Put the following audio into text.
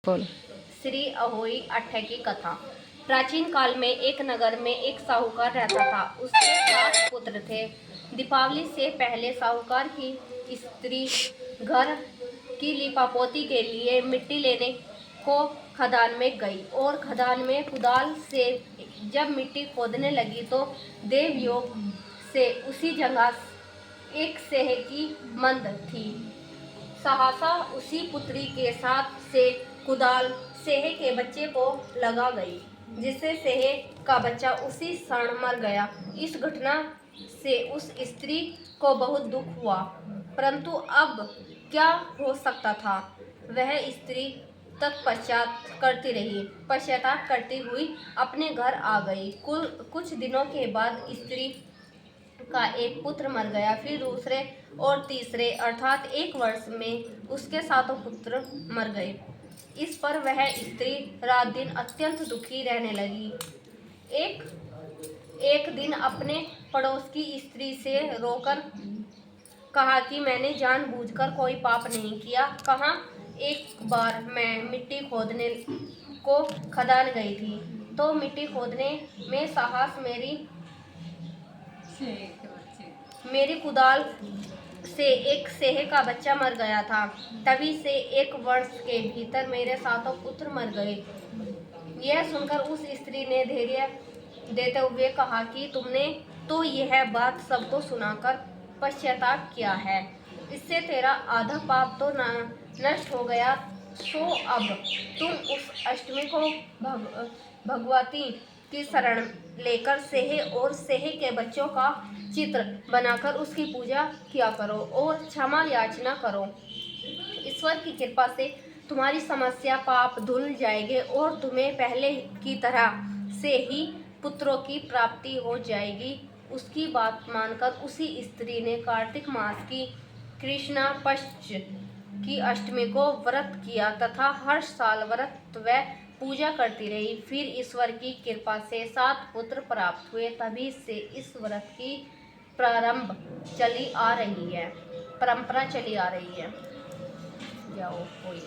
बोल। श्री अहोई अट्ठे की कथा। प्राचीन काल में एक नगर में एक साहूकार रहता था। उसके 7 पुत्र थे। दीपावली से पहले साहूकार की स्त्री घर की लिपापोती के लिए मिट्टी लेने को खदान में गई और खदान में कुदाल से जब मिट्टी खोदने लगी तो देवयोग से उसी जगह एक सेह की मंद थी। सहसा उसी पुत्री के साथ से कुदाल सेह के बच्चे को लगा गई, जिससे सेह का बच्चा उसी क्षण मर गया। इस घटना से उस स्त्री को बहुत दुख हुआ, परंतु अब क्या हो सकता था। वह स्त्री तत्पश्चात पश्चाताप करती हुई अपने घर आ गई। कुछ दिनों के बाद स्त्री का एक पुत्र मर गया। फिर दूसरे और तीसरे अर्थात 1 वर्ष में उसके 7 पुत्र मर गए। इस पर वह स्त्री रात दिन अत्यंत दुखी रहने लगी। एक दिन अपने पड़ोस की स्त्री से रोकर कहा कि मैंने जानबूझकर कोई पाप नहीं किया। कहा एक बार मैं मिट्टी खोदने को खदान गई थी, तो मिट्टी खोदने में साहस मेरी कुदाल से एक सेह का बच्चा मर गया था। तभी से 1 वर्ष के भीतर मेरे 7 पुत्र मर गए। यह सुनकर उस स्त्री ने धैर्य देते हुए कहा कि तुमने तो यह बात सबको सुनाकर पश्चाताप किया है, इससे तेरा आधा पाप तो नष्ट हो गया। सो अब तुम उस अष्टमी को भगवती की शरण लेकर सेह और सेह के बच्चों का चित्र बनाकर उसकी पूजा किया करो और क्षमा याचना करो। ईश्वर की कृपा से तुम्हारी समस्या पाप धुल जाएंगे और तुम्हें पहले की तरह से ही पुत्रों की प्राप्ति हो जाएगी। उसकी बात मानकर उसी स्त्री ने कार्तिक मास की कृष्णा पक्ष की अष्टमी को व्रत किया तथा हर साल व्रत व पूजा करती रही। फिर ईश्वर की कृपा से 7 पुत्र प्राप्त हुए। तभी से इस व्रत की परंपरा चली आ रही है। जाओ कोई